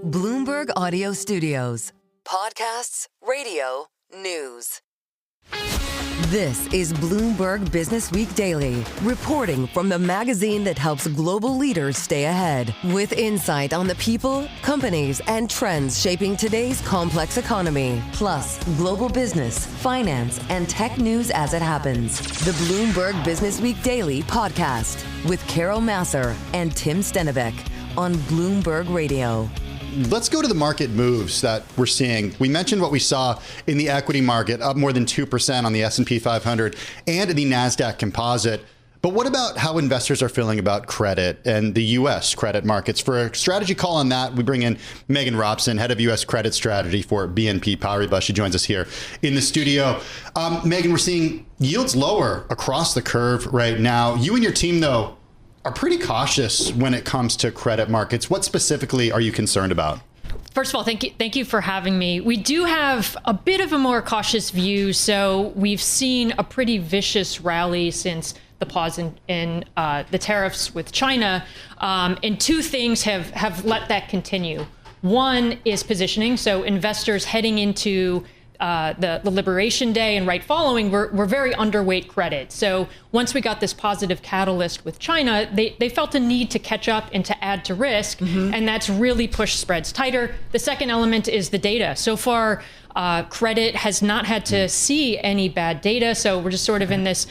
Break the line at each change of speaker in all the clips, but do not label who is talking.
Bloomberg Audio Studios. Podcasts, radio, news. This is Bloomberg Businessweek Daily, reporting from the magazine that helps global leaders stay ahead, with insight on the people, companies, and trends shaping today's complex economy, plus global business, finance, and tech news as it happens. The Bloomberg Businessweek Daily podcast with Carol Masser and Tim Stenivek on Bloomberg Radio.
Let's go to the market moves that we're seeing. We mentioned what we saw in the equity market, up more than 2% on the S&P 500 and the NASDAQ composite. But what about how investors are feeling about credit and the U.S. credit markets? For a strategy call on that, we bring in Megan Robson, head of U.S. credit strategy for BNP Paribas. She joins us here in the studio. Megan, we're seeing yields lower across the curve right now. You and your team, though, are pretty cautious when it comes to credit markets. What specifically are you concerned about?
First of all, thank you for having me. We do have a bit of a more cautious view. So we've seen a pretty vicious rally since the pause in the tariffs with China. And two things have let that continue. One is positioning. So investors heading into the Liberation Day and right following, we're very underweight credit. So once we got this positive catalyst with China, they felt a need to catch up and to add to risk, and that's really pushed spreads tighter. The second element is the data. So far, credit has not had to see any bad data, so we're just sort of in this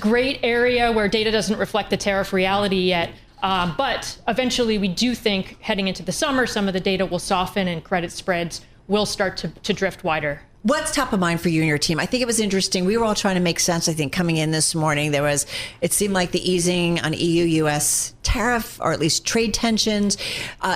great area where data doesn't reflect the tariff reality yet. But eventually, we do think heading into the summer, some of the data will soften and credit spreads will start to drift wider.
What's top of mind for you and your team? I think it was interesting. We were all trying to make sense, I think, coming in this morning. It seemed like the easing on EU-US tariff, or at least trade tensions.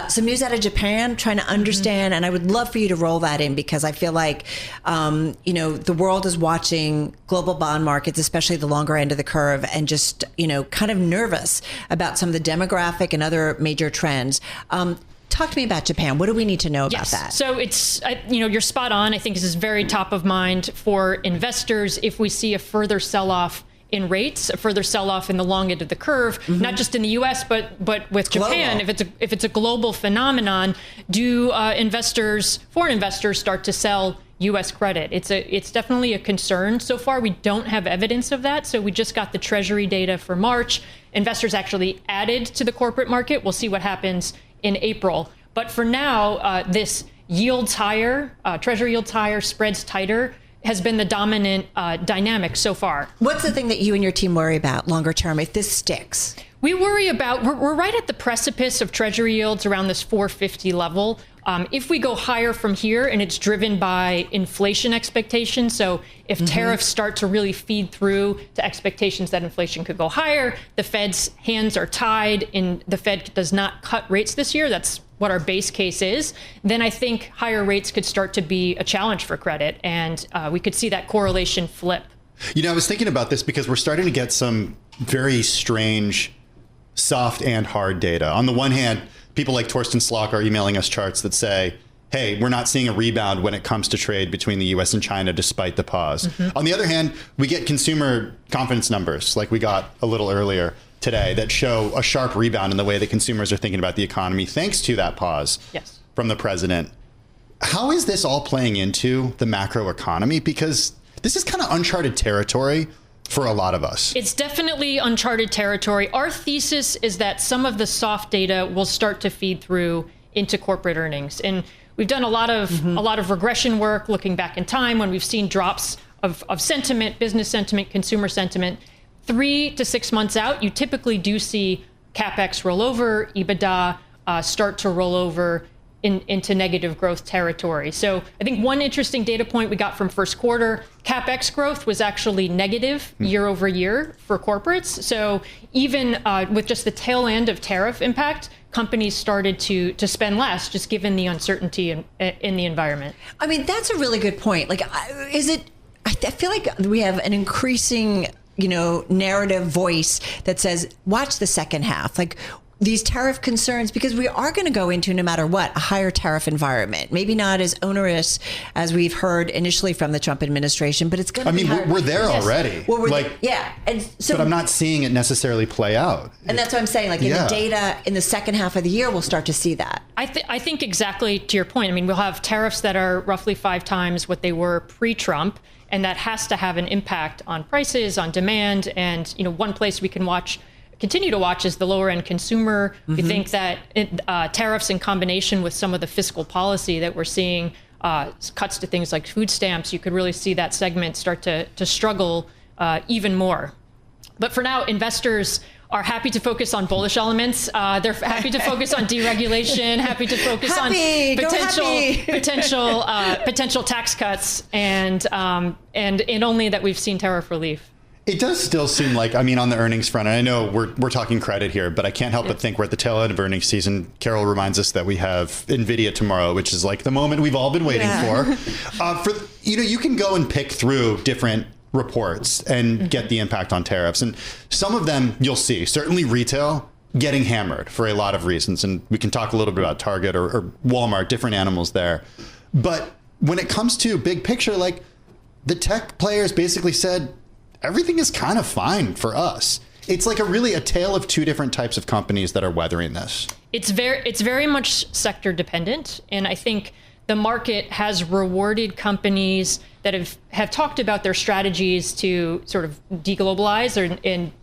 Some news out of Japan, trying to understand. And I would love for you to roll that in, because I feel like, the world is watching global bond markets, especially the longer end of the curve, and just, kind of nervous about some of the demographic and other major trends. Talk to me about Japan. What do we need to know about that? So
it's, you're spot on. I think this is very top of mind for investors. If we see a further sell-off in rates, a further sell-off in the long end of the curve, not just in the U.S., but with Japan, if it's a global phenomenon, do foreign investors start to sell U.S. credit? It's definitely a concern. So far, we don't have evidence of that. So we just got the Treasury data for March. Investors actually added to the corporate market. We'll see what happens in April. But for now, this yields higher, Treasury yields higher, spreads tighter, has been the dominant dynamic so far.
What's the thing that you and your team worry about longer term if this sticks?
We worry about, we're right at the precipice of Treasury yields around this 450 level. If we go higher from here, and it's driven by inflation expectations, so if tariffs start to really feed through to expectations that inflation could go higher, the Fed's hands are tied, and the Fed does not cut rates this year, that's what our base case is, then I think higher rates could start to be a challenge for credit, and we could see that correlation flip.
I was thinking about this because we're starting to get some very strange soft and hard data. On the one hand, people like Torsten Slok are emailing us charts that say, hey, we're not seeing a rebound when it comes to trade between the U.S. and China, despite the pause. On the other hand, we get consumer confidence numbers like we got a little earlier today that show a sharp rebound in the way that consumers are thinking about the economy, thanks to that pause from the president. How is this all playing into the macro economy? Because this is kind of uncharted territory for a lot of us.
It's definitely uncharted territory. Our thesis is that some of the soft data will start to feed through into corporate earnings. And we've done a lot of regression work looking back in time when we've seen drops of sentiment, business sentiment, consumer sentiment. 3 to 6 months out, you typically do see CapEx roll over, EBITDA start to roll over into negative growth territory. So I think one interesting data point we got from first quarter, CapEx growth was actually negative year over year for corporates. So even with just the tail end of tariff impact, companies started to spend less, just given the uncertainty in the environment.
I mean, that's a really good point. Like, I feel like we have an increasing, narrative voice that says, watch the second half. Like, these tariff concerns, because we are going to go into, no matter what, a higher tariff environment. Maybe not as onerous as we've heard initially from the Trump administration, but it's going to be higher.
We're there already.
Well, and so,
but I'm not seeing it necessarily play out.
And that's what I'm saying. Like in the data in the second half of the year, we'll start to see that.
I think exactly to your point. I mean, we'll have tariffs that are roughly 5 times what they were pre-Trump, and that has to have an impact on prices, on demand, and one place we can continue to watch is the lower end consumer. We think that tariffs in combination with some of the fiscal policy that we're seeing, cuts to things like food stamps, you could really see that segment start to struggle even more. But for now, investors are happy to focus on bullish elements. They're happy to focus on deregulation, happy to focus on potential tax cuts, and only that we've seen tariff relief.
It does still seem like, on the earnings front, and I know we're talking credit here, but I can't help but think we're at the tail end of earnings season. Carol reminds us that we have Nvidia tomorrow, which is like the moment we've all been waiting for. You can go and pick through different reports and get the impact on tariffs. And some of them you'll see, certainly retail, getting hammered for a lot of reasons. And we can talk a little bit about Target or Walmart, different animals there. But when it comes to big picture, like the tech players basically said, everything is kind of fine for us. It's like a tale of two different types of companies that are weathering this. It's
very much sector dependent. And I think the market has rewarded companies that have talked about their strategies to sort of deglobalize and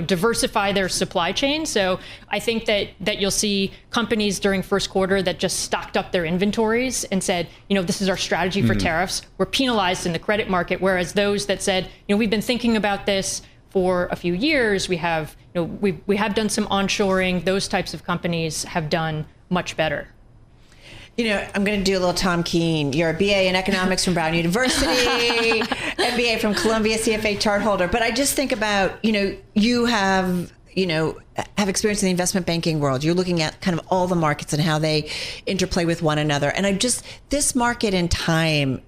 diversify their supply chain. So I think that you'll see companies during first quarter that just stocked up their inventories and said, this is our strategy for tariffs. We're penalized in the credit market. Whereas those that said, we've been thinking about this for a few years. We have done some onshoring. Those types of companies have done much better.
I'm going to do a little Tom Keene. You're a BA in economics from Brown University, MBA from Columbia, CFA chart holder. But I just think about, you have experience in the investment banking world. You're looking at kind of all the markets and how they interplay with one another. And this market in time,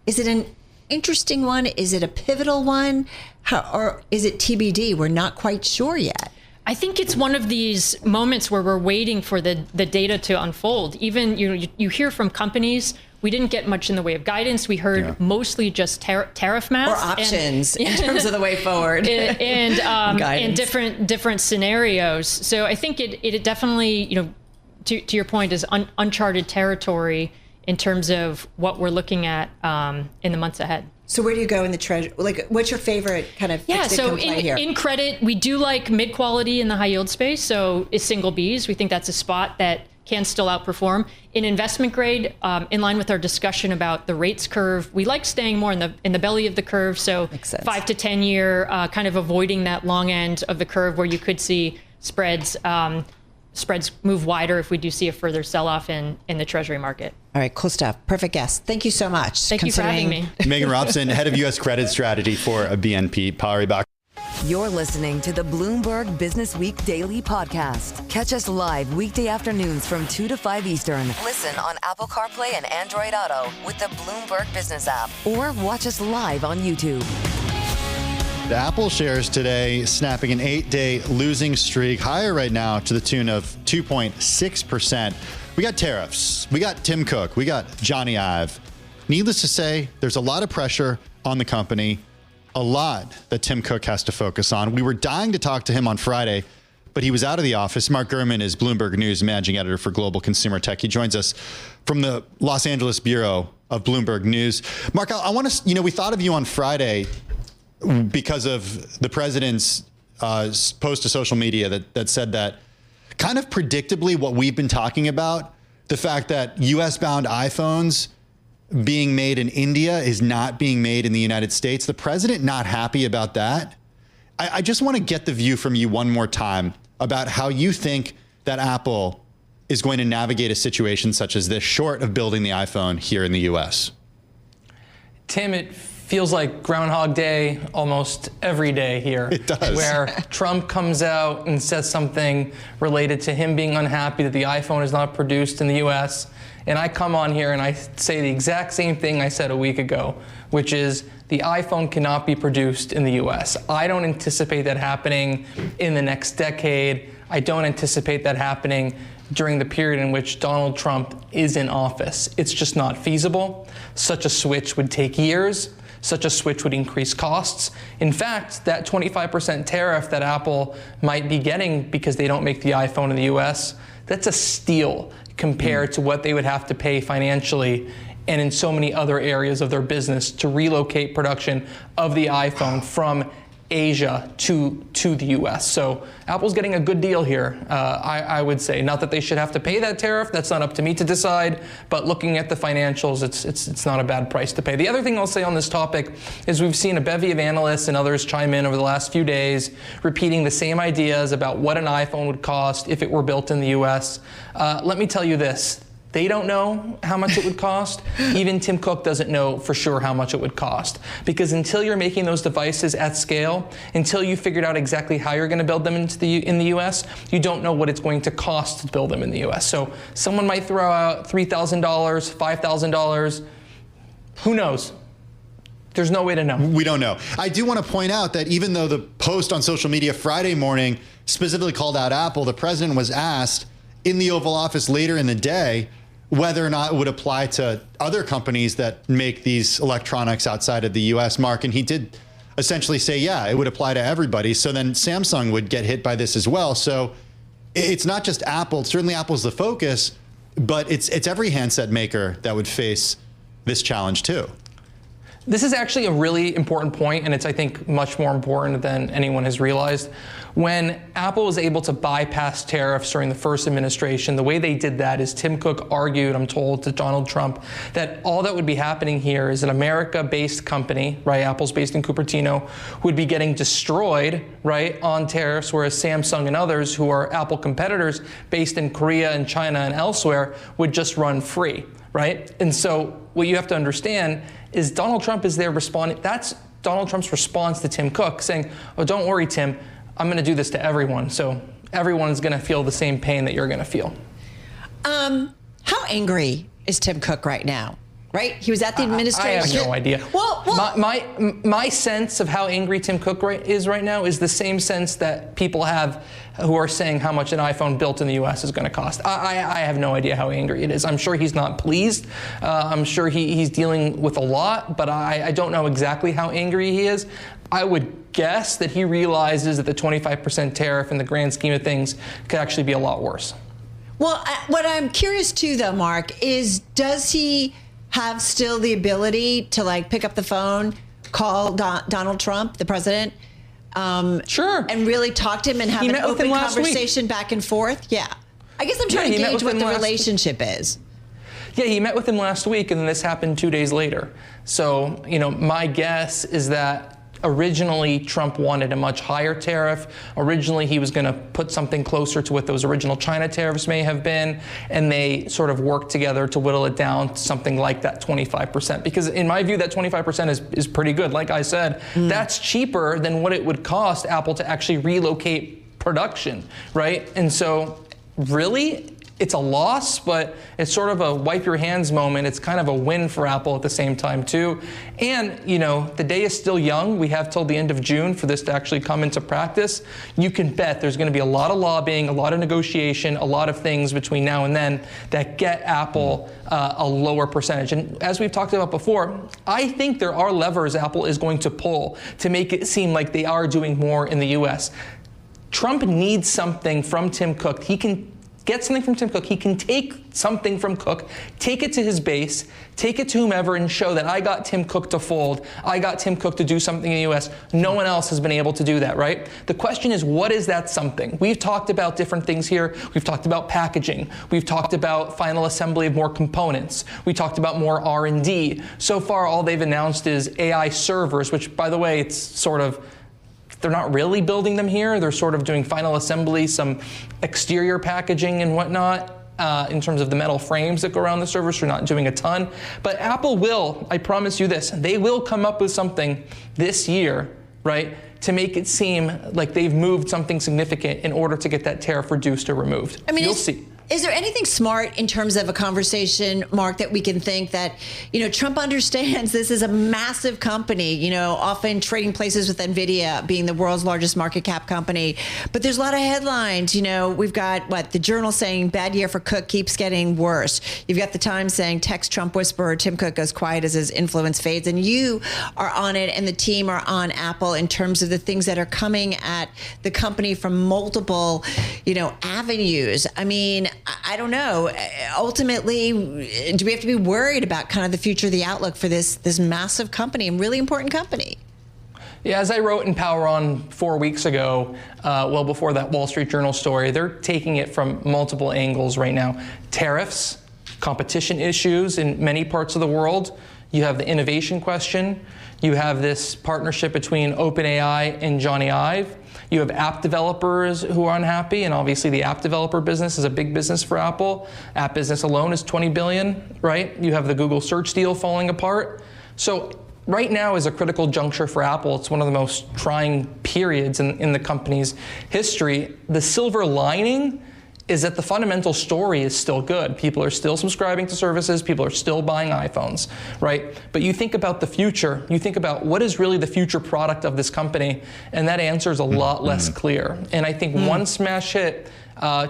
is it an interesting one? Is it a pivotal one? Or is it TBD? We're not quite sure yet.
I think it's one of these moments where we're waiting for the data to unfold. Even you hear from companies, we didn't get much in the way of guidance. We heard mostly just tariff math
or options in terms of the way forward
and different scenarios. So I think it definitely to your point is uncharted territory in terms of what we're looking at in the months ahead.
So where do you go in the treasury? Like, what's your favorite kind of fixed income play here?
In credit, we do like mid-quality in the high yield space. So is single Bs. We think that's a spot that can still outperform. In investment grade, in line with our discussion about the rates curve, we like staying more in the belly of the curve. So 5 to 10 year, kind of avoiding that long end of the curve where you could see spreads move wider if we do see a further sell-off in the Treasury market.
All right, cool stuff. Perfect guest. Thank you so much.
Thank you for having me.
Megan Robson, head of U.S. credit strategy for BNP Paribas.
You're listening to the Bloomberg Businessweek Daily Podcast. Catch us live weekday afternoons from 2 to 5 Eastern. Listen on Apple CarPlay and Android Auto with the Bloomberg Business app. Or watch us live on YouTube.
The Apple shares today snapping an 8-day losing streak, higher right now to the tune of 2.6%. We got tariffs. We got Tim Cook. We got Johnny Ive. Needless to say, there's a lot of pressure on the company, a lot that Tim Cook has to focus on. We were dying to talk to him on Friday, but he was out of the office. Mark Gurman is Bloomberg News managing editor for Global Consumer Tech. He joins us from the Los Angeles bureau of Bloomberg News. Mark, I want to, we thought of you on Friday because of the president's post to social media that said that kind of predictably what we've been talking about, the fact that US-bound iPhones being made in India is not being made in the United States. The president not happy about that. I just want to get the view from you one more time about how you think that Apple is going to navigate a situation such as this, short of building the iPhone here in the US.
Tim, it feels like Groundhog Day almost every day here.
It does.
Where Trump comes out and says something related to him being unhappy that the iPhone is not produced in the US. And I come on here and I say the exact same thing I said a week ago, which is the iPhone cannot be produced in the US. I don't anticipate that happening in the next decade. I don't anticipate that happening during the period in which Donald Trump is in office. It's just not feasible. Such a switch would take years. Such a switch would increase costs. In fact, that 25% tariff that Apple might be getting because they don't make the iPhone in the US, that's a steal compared to what they would have to pay financially and in so many other areas of their business to relocate production of the iPhone from Asia to the US. So Apple's getting a good deal here, I would say. Not that they should have to pay that tariff, that's not up to me to decide, but looking at the financials, it's not a bad price to pay. The other thing I'll say on this topic is we've seen a bevy of analysts and others chime in over the last few days, repeating the same ideas about what an iPhone would cost if it were built in the US. Let me tell you this. They don't know how much it would cost. Even Tim Cook doesn't know for sure how much it would cost. Because until you're making those devices at scale, until you figured out exactly how you're going to build them in the US, you don't know what it's going to cost to build them in the US. So someone might throw out $3,000, $5,000. Who knows? There's no way to know.
We don't know. I do want to point out that even though the post on social media Friday morning specifically called out Apple, the president was asked in the Oval Office later in the day whether or not it would apply to other companies that make these electronics outside of the US, Mark. And he did essentially say, yeah, it would apply to everybody. So then Samsung would get hit by this as well. So it's not just Apple. Certainly Apple's the focus, but it's every handset maker that would face this challenge too.
This is actually a really important point, and it's, I think, much more important than anyone has realized. When Apple was able to bypass tariffs during the first administration, the way they did that is Tim Cook argued, I'm told, to Donald Trump that all that would be happening here is an America-based company, right, Apple's based in Cupertino, would be getting destroyed, right, on tariffs, whereas Samsung and others who are Apple competitors based in Korea and China and elsewhere would just run free, right? And so what you have to understand is Donald Trump is there responding. That's Donald Trump's response to Tim Cook, saying, oh, don't worry, Tim, I'm going to do this to everyone. So everyone's going to feel the same pain that you're going to feel.
How angry is Tim Cook right now? Right? He was at the administration.
I have no idea.
Well,
my sense of how angry Tim Cook is right now is the same sense that people have who are saying how much an iPhone built in the US is going to cost. I have no idea how angry it is. I'm sure he's not pleased. I'm sure he's dealing with a lot, but I don't know exactly how angry he is. I would guess that he realizes that the 25% tariff in the grand scheme of things could actually be a lot worse.
Well, what I'm curious too, though, Mark, is does he have still the ability to like pick up the phone, call Donald Trump, the president,
sure,
and really talk to him and have an open conversation back and forth? Yeah. I guess I'm trying to gauge what the relationship is.
Yeah, he met with him last week, and then this happened 2 days later. So, my guess is that originally Trump wanted a much higher tariff. Originally, he was going to put something closer to what those original China tariffs may have been, and they sort of worked together to whittle it down to something like that 25%. Because in my view, that 25% is pretty good. Like I said, that's cheaper than what it would cost Apple to actually relocate production, right? And so, really, it's a loss, but it's sort of a wipe your hands moment. It's kind of a win for Apple at the same time, too. And, the day is still young. We have till the end of June for this to actually come into practice. You can bet there's going to be a lot of lobbying, a lot of negotiation, a lot of things between now and then that get Apple a lower percentage. And as we've talked about before, I think there are levers Apple is going to pull to make it seem like they are doing more in the U.S. Trump needs something from Tim Cook. He can get something from Tim Cook. He can take something from Cook, take it to his base, take it to whomever, and show that I got Tim Cook to fold. I got Tim Cook to do something in the U.S. No one else has been able to do that, right? The question is, what is that something? We've talked about different things here. We've talked about packaging. We've talked about final assembly of more components. We talked about more R&D. So far, all they've announced is AI servers, which, by the way, it's sort of, they're not really building them here. They're sort of doing final assembly, some exterior packaging and whatnot in terms of the metal frames that go around the servers. They're not doing a ton. But Apple will, I promise you this, they will come up with something this year, right, to make it seem like they've moved something significant in order to get that tariff reduced or removed.
I mean,
you'll see.
Is there anything smart in terms of a conversation, Mark, that we can think that, Trump understands this is a massive company, often trading places with Nvidia being the world's largest market cap company. But there's a lot of headlines. We've got the Journal saying bad year for Cook keeps getting worse. You've got the Times saying text Trump whisperer Tim Cook goes quiet as his influence fades. And you are on it and the team are on Apple in terms of the things that are coming at the company from multiple, avenues. I mean, I don't know. Ultimately, do we have to be worried about kind of the future, the outlook for this massive company and really important company?
Yeah, as I wrote in Power On 4 weeks ago, well before that Wall Street Journal story, they're taking it from multiple angles right now. Tariffs, competition issues in many parts of the world. You have the innovation question. You have this partnership between OpenAI and Johnny Ive. You have app developers who are unhappy, and obviously the app developer business is a big business for Apple. App business alone is $20 billion, right? You have the Google search deal falling apart. So right now is a critical juncture for Apple. It's one of the most trying periods in the company's history. The silver lining is that the fundamental story is still good. People are still subscribing to services. People are still buying iPhones, right? But you think about the future. You think about what is really the future product of this company, and that answer is a lot less clear. And I think one smash hit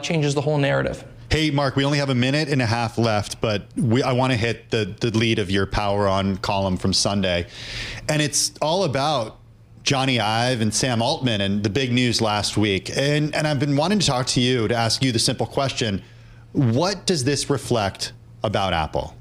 changes the whole narrative.
Hey, Mark, we only have a minute and a half left, but I want to hit the lead of your Power On column from Sunday. And it's all about Johnny Ive and Sam Altman and the big news last week. And I've been wanting to talk to you to ask you the simple question, what does this reflect about Apple?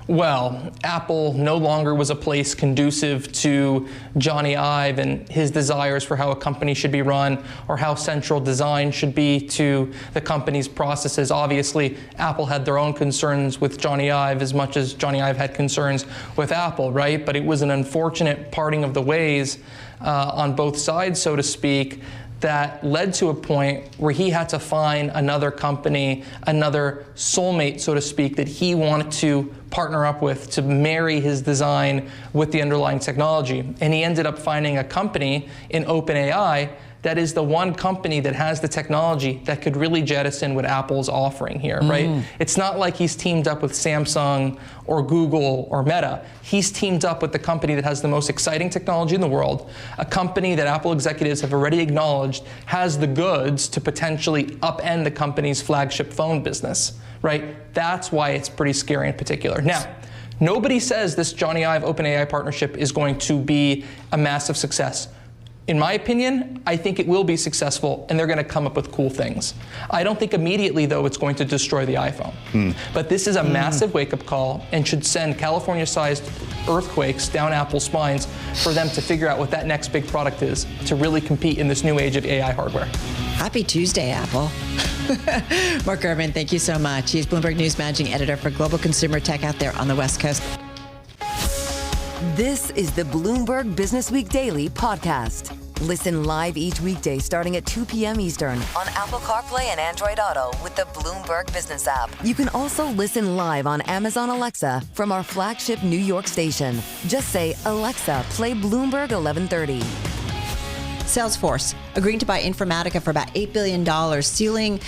Well, Apple no longer was a place conducive to Johnny Ive and his desires for how a company should be run or how central design should be to the company's processes. Obviously, Apple had their own concerns with Johnny Ive as much as Johnny Ive had concerns with Apple, right? But it was an unfortunate parting of the ways on both sides, so to speak, that led to a point where he had to find another company, another soulmate, so to speak, that he wanted to partner up with to marry his design with the underlying technology. And he ended up finding a company in OpenAI that is the one company that has the technology that could really jettison what Apple's offering here, right? It's not like he's teamed up with Samsung or Google or Meta. He's teamed up with the company that has the most exciting technology in the world, a company that Apple executives have already acknowledged has the goods to potentially upend the company's flagship phone business, right? That's why it's pretty scary in particular. Now, nobody says this Johnny Ive OpenAI partnership is going to be a massive success. In my opinion, I think it will be successful, and they're going to come up with cool things. I don't think immediately, though, it's going to destroy the iPhone. But this is a massive wake-up call and should send California-sized earthquakes down Apple's spines for them to figure out what that next big product is to really compete in this new age of AI hardware.
Happy Tuesday, Apple. Mark Gurman, thank you so much. He's Bloomberg News Managing Editor for Global Consumer Tech out there on the West Coast.
This is the Bloomberg Businessweek Daily podcast. Listen live each weekday starting at 2 p.m. Eastern on Apple CarPlay and Android Auto with the Bloomberg Business app. You can also listen live on Amazon Alexa from our flagship New York station. Just say, Alexa, play Bloomberg 1130.
Salesforce agreeing to buy Informatica for about $8 billion, sealing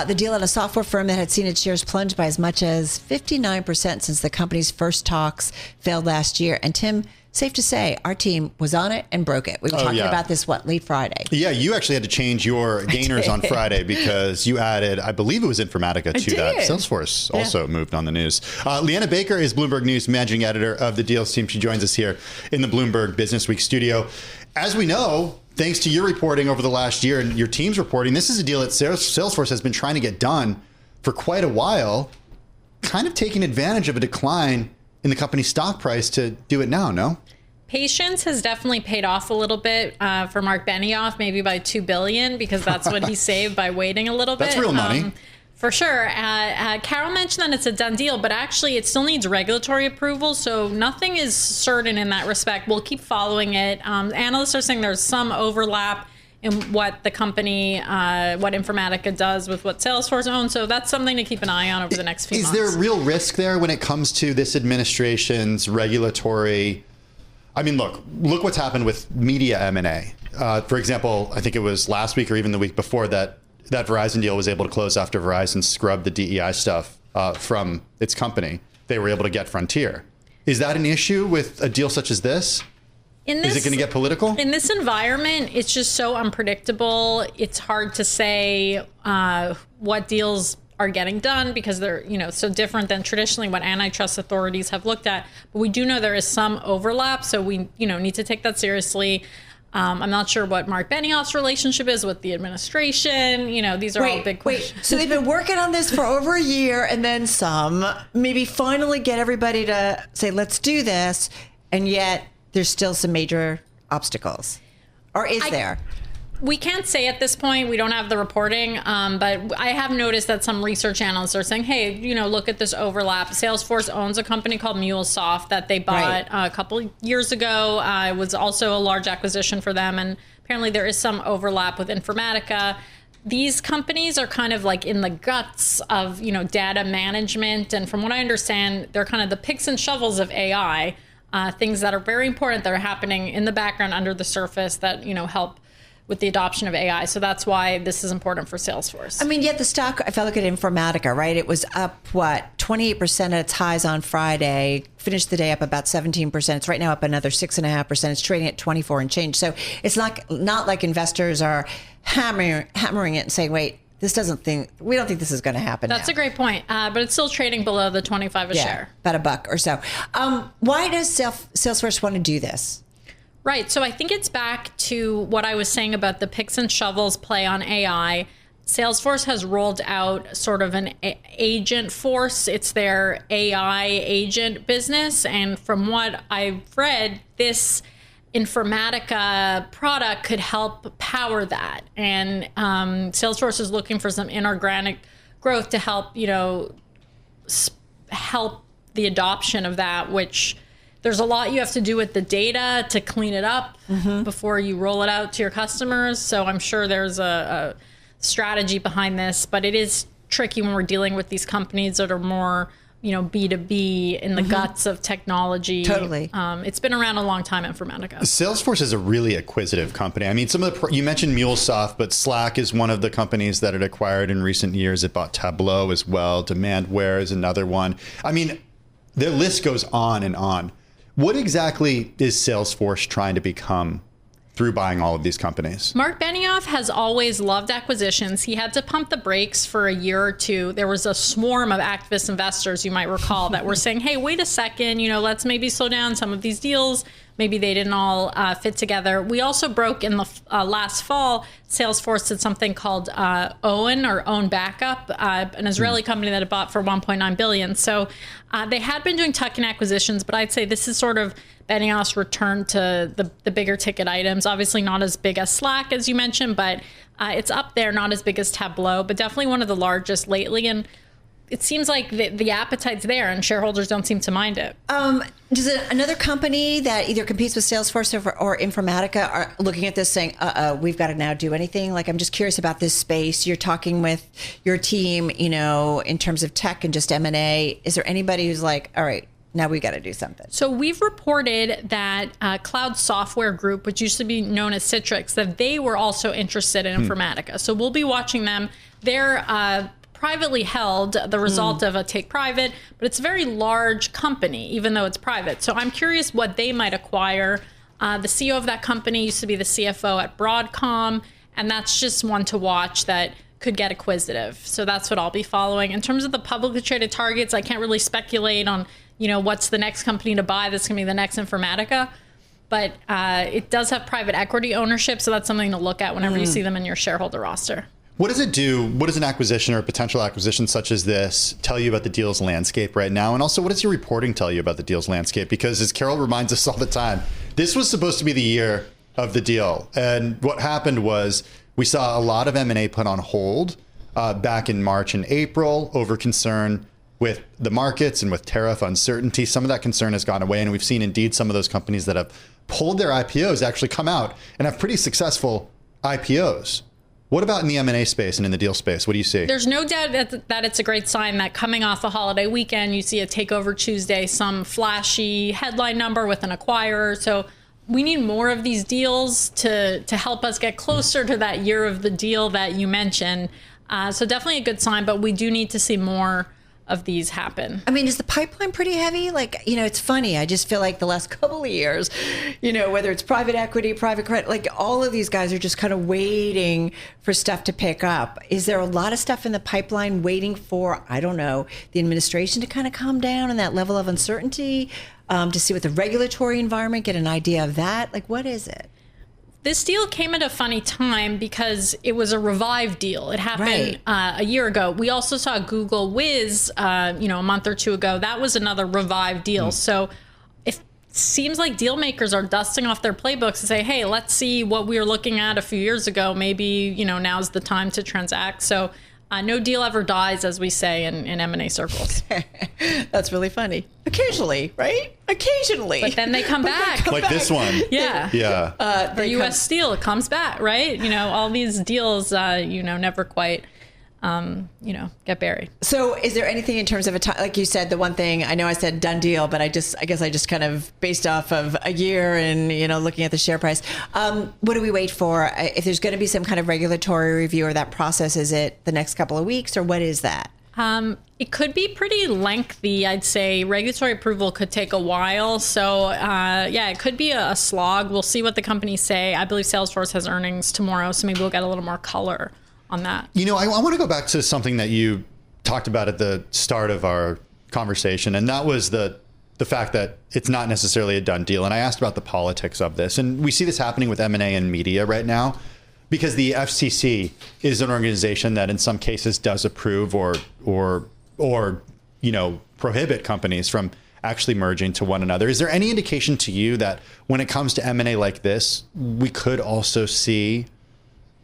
the deal on a software firm that had seen its shares plunge by as much as 59% since the company's first talks failed last year. And Tim, safe to say, our team was on it and broke it. We were talking about this, late Friday?
Yeah, you actually had to change your gainers on Friday because you added, I believe it was Informatica to that. Salesforce also moved on the news. Leanna Baker is Bloomberg News Managing Editor of the Deals team. She joins us here in the Bloomberg Businessweek studio. As we know, thanks to your reporting over the last year and your team's reporting, this is a deal that Salesforce has been trying to get done for quite a while, kind of taking advantage of a decline in the company's stock price to do it now, no?
Patience has definitely paid off a little bit for Mark Benioff, maybe by $2 billion, because that's what he saved by waiting a little bit.
That's real money.
For sure. Carol mentioned that it's a done deal, but actually it still needs regulatory approval, so nothing is certain in that respect. We'll keep following it. Analysts are saying there's some overlap in what the company, what Informatica does with what Salesforce owns, so that's something to keep an eye on over the next few months.
Is there a real risk there when it comes to this administration's regulatory? I mean, look what's happened with media M&A. For example, I think it was last week or even the week before that that Verizon deal was able to close after Verizon scrubbed the DEI stuff from its company. They were able to get Frontier. Is that an issue with a deal such as this? Is it going to get political?
In this environment, it's just so unpredictable. It's hard to say what deals are getting done because they're, so different than traditionally what antitrust authorities have looked at. But we do know there is some overlap, so we, need to take that seriously. I'm not sure what Mark Benioff's relationship is with the administration. These are all big questions.
So they've been working on this for over a year and then some, maybe finally get everybody to say, let's do this. And yet there's still some major obstacles. Or is there?
We can't say at this point. We don't have the reporting, but I have noticed that some research analysts are saying, hey, look at this overlap. Salesforce owns a company called MuleSoft that they bought a couple years ago. It was also a large acquisition for them. And apparently there is some overlap with Informatica. These companies are kind of like in the guts of, data management. And from what I understand, they're kind of the picks and shovels of AI, things that are very important that are happening in the background under the surface that, help with the adoption of AI. So that's why this is important for Salesforce.
I mean, yet the stock, if I look at Informatica, right, it was up, 28% at its highs on Friday, finished the day up about 17%. It's right now up another 6.5%. It's trading at 24 and change. So it's not like investors are hammering it and saying, wait, we don't think this is going to happen.
That's a great point. But it's still trading below the 25 a share.
About $1 or so. Why does Salesforce want to do this?
Right. So I think it's back to what I was saying about the picks and shovels play on AI. Salesforce has rolled out sort of an agent force. It's their AI agent business. And from what I've read, this Informatica product could help power that. And Salesforce is looking for some inorganic growth to help, help the adoption of that, which there's a lot you have to do with the data to clean it up before you roll it out to your customers. So I'm sure there's a strategy behind this, but it is tricky when we're dealing with these companies that are more, B2B in the guts of technology.
Totally.
It's been around a long time, Informatica.
Salesforce is a really acquisitive company. I mean, you mentioned MuleSoft, but Slack is one of the companies that it acquired in recent years. It bought Tableau as well. Demandware is another one. I mean, the list goes on and on. What exactly is Salesforce trying to become through buying all of these companies?
Mark Benioff has always loved acquisitions. He had to pump the brakes for a year or two. There was a swarm of activist investors, you might recall, that were saying, hey, wait a second, let's maybe slow down some of these deals. Maybe they didn't all fit together. We also broke in the last fall, Salesforce did something called Own Backup, an Israeli company that it bought for $1.9 billion. So they had been doing tuck-in acquisitions, but I'd say this is sort of Benioff's return to the bigger ticket items. Obviously not as big as Slack, as you mentioned, but it's up there, not as big as Tableau, but definitely one of the largest lately. And it seems like the appetite's there and shareholders don't seem to mind it.
Does another company that either competes with Salesforce or Informatica are looking at this saying, we've got to now do anything? Like, I'm just curious about this space. You're talking with your team, in terms of tech and just M&A. Is there anybody who's like, all right, now we got to do something?
So we've reported that Cloud Software Group, which used to be known as Citrix, that they were also interested in Informatica. So we'll be watching them. They're privately held, the result of a take private, but it's a very large company, even though it's private. So I'm curious what they might acquire. The CEO of that company used to be the CFO at Broadcom, and that's just one to watch that could get acquisitive. So that's what I'll be following. In terms of the publicly traded targets, I can't really speculate on, what's the next company to buy that's going to be the next Informatica. But it does have private equity ownership, so that's something to look at whenever you see them in your shareholder roster.
What does it do? What does an acquisition or a potential acquisition such as this tell you about the deals landscape right now? And also, what does your reporting tell you about the deals landscape? Because as Carol reminds us all the time, this was supposed to be the year of the deal. And what happened was we saw a lot of M&A put on hold back in March and April over concern with the markets and with tariff uncertainty. Some of that concern has gone away. And we've seen indeed some of those companies that have pulled their IPOs actually come out and have pretty successful IPOs. What about in the M&A space and in the deal space? What do you see?
There's no doubt that it's a great sign that coming off a holiday weekend, you see a Takeover Tuesday, some flashy headline number with an acquirer. So we need more of these deals to help us get closer to that year of the deal that you mentioned. So definitely a good sign, but we do need to see more of these happen.
I mean, is the pipeline pretty heavy? Like, it's funny. I just feel like the last couple of years, whether it's private equity, private credit, like all of these guys are just kind of waiting for stuff to pick up. Is there a lot of stuff in the pipeline waiting for, I don't know, the administration to kind of calm down and that level of uncertainty, to see what the regulatory environment, get an idea of that? Like, what is it?
This deal came at a funny time because it was a revived deal. It happened a year ago. We also saw Google Wiz, a month or two ago. That was another revived deal. So it seems like deal makers are dusting off their playbooks and say, hey, let's see what we were looking at a few years ago. Maybe, now's the time to transact. So no deal ever dies, as we say in M&A circles.
That's really funny. Occasionally, right? Occasionally.
But then they come back.
Like this one.
Yeah.
Yeah.
The U.S. Steel comes back, right? All these deals, never quite, get buried.
So is there anything in terms of a time, like you said, the one thing, I know I said done deal, but I guess I just kind of based off of a year and, looking at the share price. What do we wait for? If there's going to be some kind of regulatory review or that process, is it the next couple of weeks or what is that?
It could be pretty lengthy, I'd say. Regulatory approval could take a while. So, it could be a slog. We'll see what the companies say. I believe Salesforce has earnings tomorrow, so maybe we'll get a little more color on that.
I want to go back to something that you talked about at the start of our conversation, and that was the fact that it's not necessarily a done deal. And I asked about the politics of this. And we see this happening with M&A and media right now, because the FCC is an organization that in some cases does approve or prohibit companies from actually merging to one another. Is there any indication to you that when it comes to M&A like this, we could also see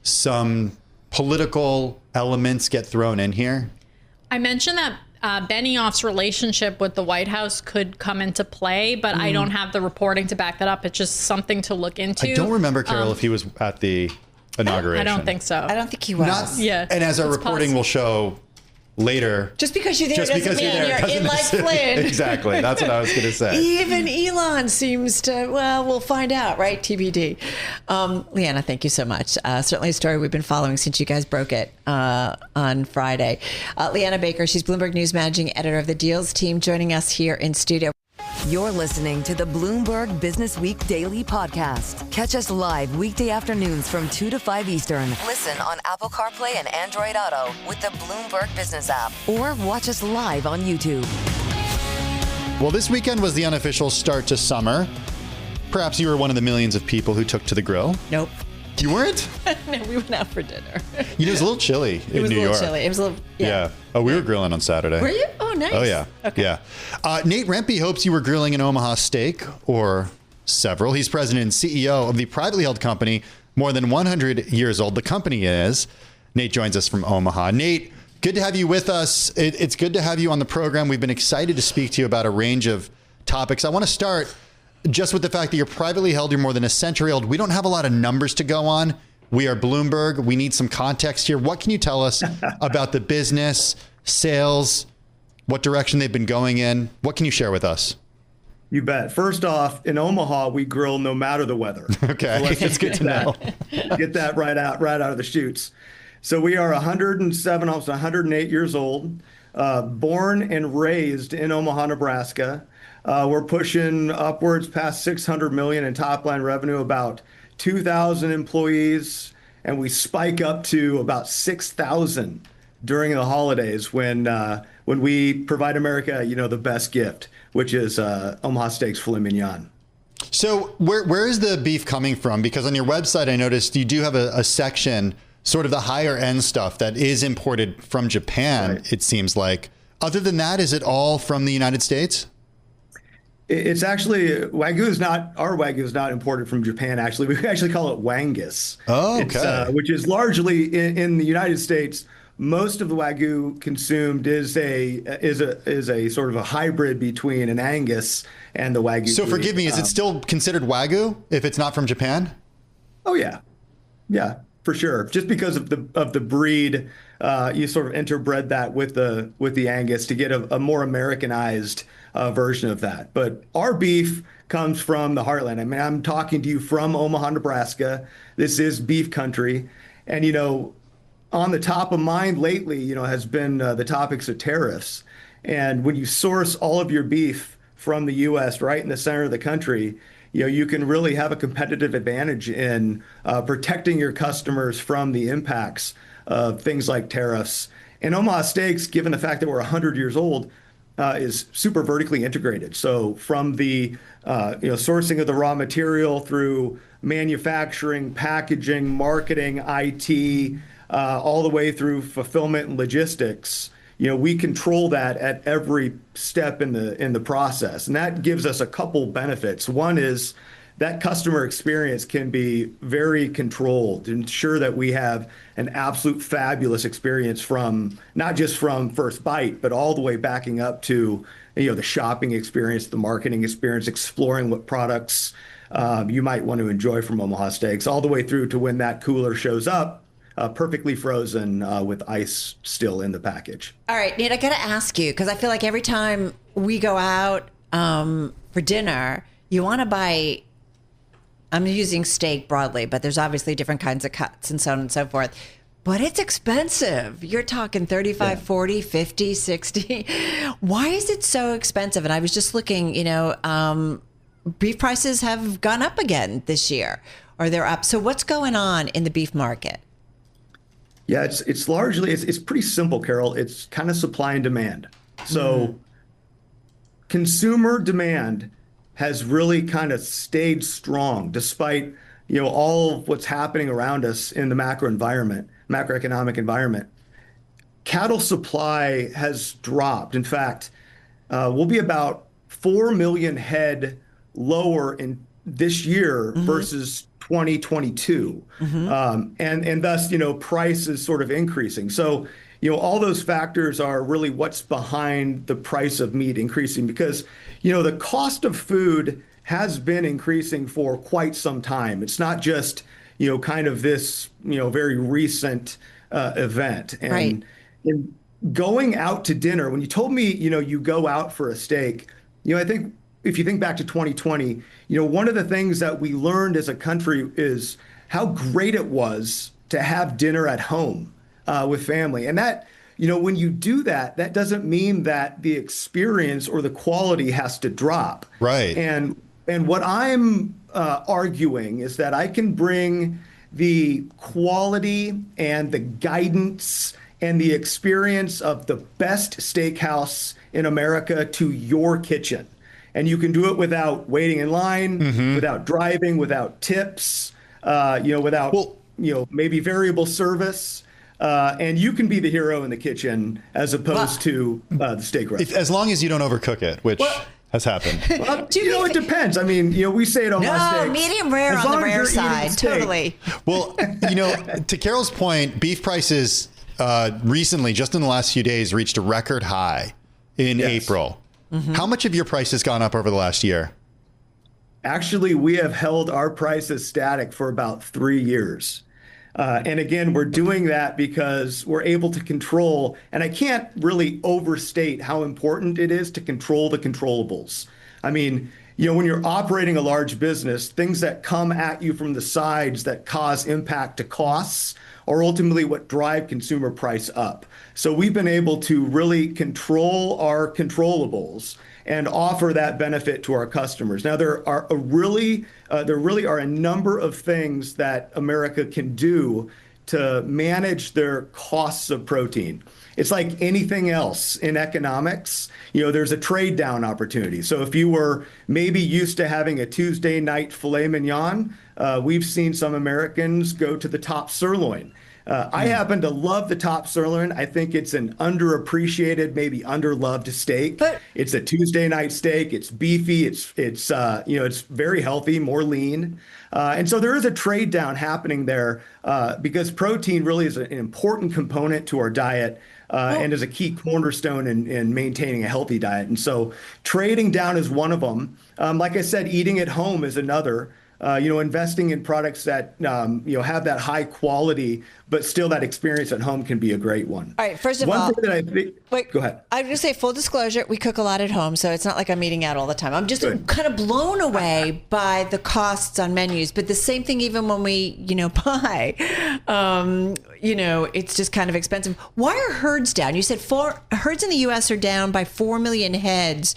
some political elements get thrown in here?
I mentioned that Benioff's relationship with the White House could come into play, but I don't have the reporting to back that up. It's just something to look into.
I don't remember, Carol, if he was at the inauguration.
I don't think so.
I don't think he was.
And as our reporting will show later.
Just because you're there doesn't mean you're in like Flynn.
Exactly. That's what I was going to say.
Even Elon seems to, we'll find out, right? TBD. Leanna, thank you so much. Certainly a story we've been following since you guys broke it on Friday. Leanna Baker, she's Bloomberg News Managing Editor of the Deals team, joining us here in studio.
You're listening to the Bloomberg Businessweek Daily Podcast. Catch us live weekday afternoons from 2 to 5 Eastern. Listen on Apple CarPlay and Android Auto with the Bloomberg Business app. Or watch us live on YouTube.
Well, this weekend was the unofficial start to summer. Perhaps you were one of the millions of people who took to the grill.
Nope.
You weren't?
No, we went out for dinner.
It was a little chilly in New York.
It was a little chilly. It was a little,
yeah. Oh, we were grilling on Saturday.
Were you? Oh, nice.
Oh, yeah.
Okay.
Yeah. Nate Rempe hopes you were grilling an Omaha Steak or several. He's president and CEO of the privately held company, more than 100 years old. The company is. Nate joins us from Omaha. Nate, good to have you with us. It's good to have you on the program. We've been excited to speak to you about a range of topics. I want to start just with the fact that you're privately held. You're more than a century old. We don't have a lot of numbers to go on. We are Bloomberg. We need some context here. What can you tell us about the business, sales, what direction they've been going in? What can you share with us?
You bet. First off, in Omaha, we grill no matter the weather.
Okay,
so
it's good to know.
Get that right out of the chutes. So we are 107, almost 108 years old, born and raised in Omaha, Nebraska. We're pushing upwards past 600 million in top line revenue, about 2,000 employees, and we spike up to about 6,000 during the holidays when we provide America, the best gift, which is Omaha Steaks filet mignon.
So where is the beef coming from? Because on your website, I noticed you do have a section, sort of the higher end stuff that is imported from Japan, right. It seems like. Other than that, is it all from the United States?
It's actually, our Wagyu is not imported from Japan, actually. We actually call it Wangus.
Oh, okay.
Which is largely in the United States. Most of the Wagyu consumed is a sort of a hybrid between an Angus and the Wagyu.
So forgive me, is it still considered Wagyu if it's not from Japan?
Oh, yeah. Yeah. for sure. Just because of the breed, you sort of interbred that with the Angus to get a more Americanized version of that. But our beef comes from the heartland. I mean, I'm talking to you from Omaha, Nebraska. This is beef country, and on the top of mind lately, has been the topics of tariffs. And when you source all of your beef from the U.S. right in the center of the country, you can really have a competitive advantage in protecting your customers from the impacts of things like tariffs. And Omaha Steaks, given the fact that we're 100 years old, is super vertically integrated. So from the sourcing of the raw material through manufacturing, packaging, marketing, IT, all the way through fulfillment and logistics, we control that at every step in the process. And that gives us a couple benefits. One is that customer experience can be very controlled to ensure that we have an absolute fabulous experience from not just from first bite, but all the way backing up to the shopping experience, the marketing experience, exploring what products you might want to enjoy from Omaha Steaks, all the way through to when that cooler shows up. Perfectly frozen with ice still in the package.
All right, Nate, I got to ask you, because I feel like every time we go out for dinner, you want to buy, I'm using steak broadly, but there's obviously different kinds of cuts and so on and so forth. But it's expensive. You're talking 35, 40, 50, 60. Why is it so expensive? And I was just looking, beef prices have gone up again this year, or they're up. So what's going on in the beef market?
Yeah, it's largely, it's pretty simple, Carol. It's kind of supply and demand. So consumer demand has really kind of stayed strong despite, all of what's happening around us in the macroeconomic environment. Cattle supply has dropped. In fact, we'll be about 4 million head lower in this year versus 2022. And thus, price is sort of increasing. So, all those factors are really what's behind the price of meat increasing because, the cost of food has been increasing for quite some time. It's not just, kind of this, very recent event. And
right.
In going out to dinner, when you told me, you go out for a steak, I think if you think back to 2020, one of the things that we learned as a country is how great it was to have dinner at home with family. And that, when you do that, that doesn't mean that the experience or the quality has to drop.
Right.
And what I'm arguing is that I can bring the quality and the guidance and the experience of the best steakhouse in America to your kitchen. And you can do it without waiting in line, without driving, without tips, without, maybe variable service. And you can be the hero in the kitchen as opposed to the steak restaurant.
As long as you don't overcook it, which has happened.
Well, it depends. I mean, we say it on my steaks.
Medium rare
as
on the
long as
rare
you're eating
side.
steak.
Totally.
Well, to Carol's point, beef prices recently, just in the last few days, reached a record high in April. How much of your price has gone up over the last year?
Actually, we have held our prices static for about 3 years. And again, we're doing that because we're able to control, and I can't really overstate how important it is to control the controllables. I mean, when you're operating a large business, things that come at you from the sides that cause impact to costs are ultimately what drive consumer price up. So we've been able to really control our controllables and offer that benefit to our customers. Now, there really are a number of things that America can do to manage their costs of protein. It's like anything else in economics. There's a trade down opportunity. So if you were maybe used to having a Tuesday night filet mignon, we've seen some Americans go to the top sirloin. I happen to love the top sirloin. I think it's an underappreciated, maybe underloved steak.
But
it's a Tuesday night steak. It's beefy. It's very healthy, more lean. And so there is a trade down happening there because protein really is an important component to our diet and is a key cornerstone in maintaining a healthy diet. And so trading down is one of them. Like I said, eating at home is another. Investing in products that, have that high quality, but still that experience at home can be a great one.
All right, first of all,
one thing that I think,
wait,
go ahead.
I'm going to say full disclosure, we cook a lot at home, so it's not like I'm eating out all the time. I'm just kind of blown away by the costs on menus, but the same thing even when we, buy, it's just kind of expensive. Why are herds down? You said herds in the U.S. are down by 4 million heads,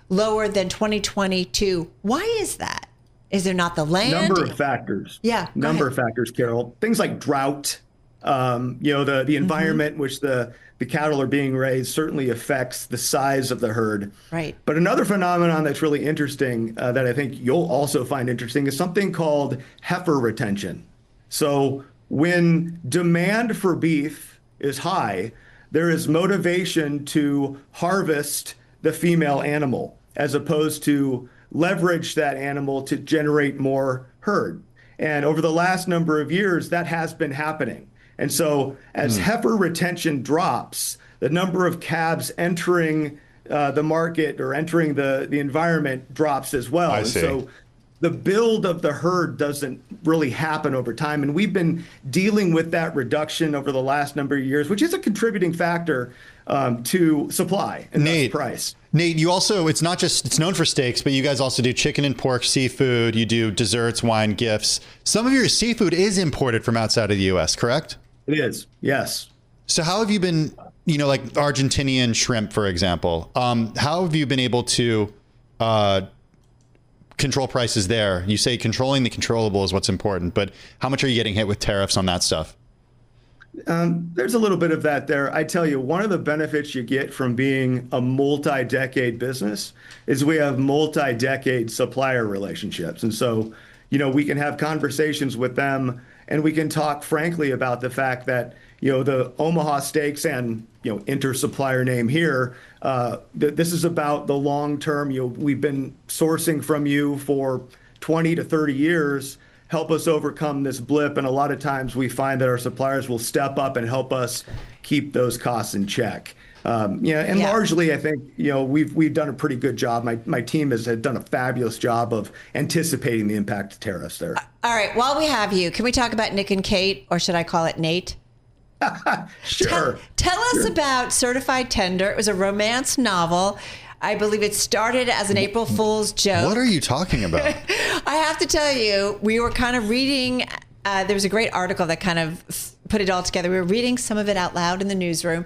lower than 2022. Why is that? Is there not the land?
Number of factors.
Yeah.
Number of factors, Carol. Things like drought, the environment in which the cattle are being raised certainly affects the size of the herd.
Right.
But another phenomenon that's really interesting that I think you'll also find interesting is something called heifer retention. So when demand for beef is high, there is motivation to harvest the female animal as opposed to leverage that animal to generate more herd. And over the last number of years, that has been happening. And so as heifer retention drops, the number of calves entering the market or entering the environment drops as well.
I see.
And so the build of the herd doesn't really happen over time. And we've been dealing with that reduction over the last number of years, which is a contributing factor to supply and thus price.
Nate, it's known for steaks, but you guys also do chicken and pork, seafood, you do desserts, wine, gifts. Some of your seafood is imported from outside of the U.S., correct?
It is, yes.
So how have you been, like Argentinian shrimp, for example, how have you been able to control prices there? You say controlling the controllable is what's important, but how much are you getting hit with tariffs on that stuff?
There's a little bit of that there. I tell you, one of the benefits you get from being a multi-decade business is we have multi-decade supplier relationships. And so, we can have conversations with them and we can talk frankly about the fact that, the Omaha Steaks and, inter-supplier name here, this is about the long term. We've been sourcing from you for 20 to 30 years. Help us overcome this blip. And a lot of times we find that our suppliers will step up and help us keep those costs in check. Largely, I think, we've done a pretty good job. My team has done a fabulous job of anticipating the impact of tariffs there.
All right. While we have you, can we talk about Nick and Kate, or should I call it Nate?
Sure.
Tell us about Certified Tender. It was a romance novel. I believe it started as an April Fool's joke.
What are you talking about?
I have to tell you, we were kind of reading, there was a great article that kind of put it all together. We were reading some of it out loud in the newsroom.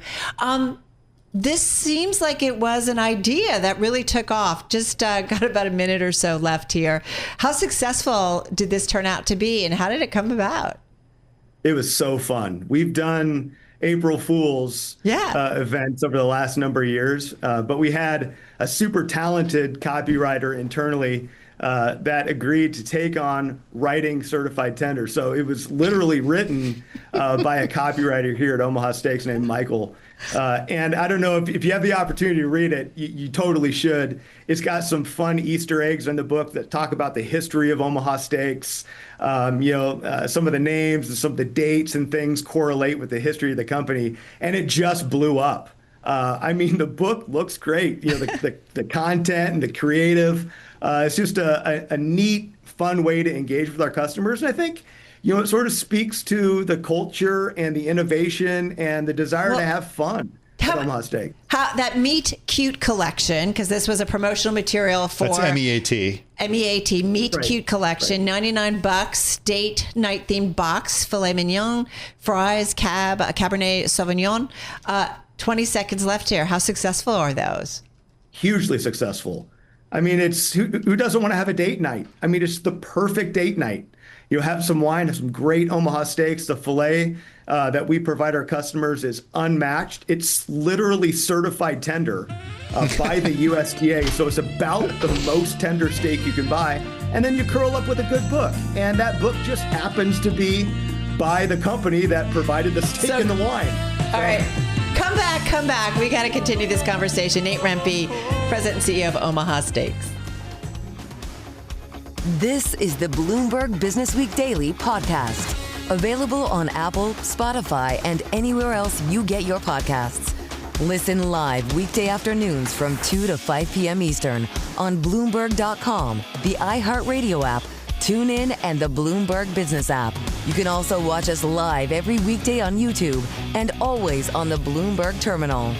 This seems like it was an idea that really took off. Just got about a minute or so left here. How successful did this turn out to be, and how did it come about?
It was so fun. We've done April Fool's events over the last number of years, but we had a super talented copywriter internally that agreed to take on writing Certified Tender. So it was literally written by a copywriter here at Omaha Steaks named Michael. And I don't know if you have the opportunity to read it, you totally should. It's got some fun Easter eggs in the book that talk about the history of Omaha Steaks. Some of the names and some of the dates and things correlate with the history of the company. And it just blew up. The book looks great. The content and the creative. It's just a neat, fun way to engage with our customers. And I think, it sort of speaks to the culture and the innovation and the desire to have fun at Omaha Steaks.
That Meet Cute collection, because this was a promotional material for...
That's MEAT.
MEAT, Meet Cute collection, $99, date night themed box, filet mignon, fries, Cabernet Sauvignon. 20 seconds left here. How successful are those?
Hugely successful. It's who doesn't want to have a date night? It's the perfect date night. Have some wine, have some great Omaha Steaks. The filet that we provide our customers is unmatched. It's literally certified tender by the USDA. So it's about the most tender steak you can buy. And then you curl up with a good book. And that book just happens to be by the company that provided the steak and the wine.
All right. Come back. We got to continue this conversation. Nate Rempe, President and CEO of Omaha Steaks.
This is the Bloomberg Businessweek Daily podcast. Available on Apple, Spotify, and anywhere else you get your podcasts. Listen live weekday afternoons from 2 to 5 p.m. Eastern on Bloomberg.com, the iHeartRadio app, TuneIn, and the Bloomberg Business app. You can also watch us live every weekday on YouTube and always on the Bloomberg Terminal.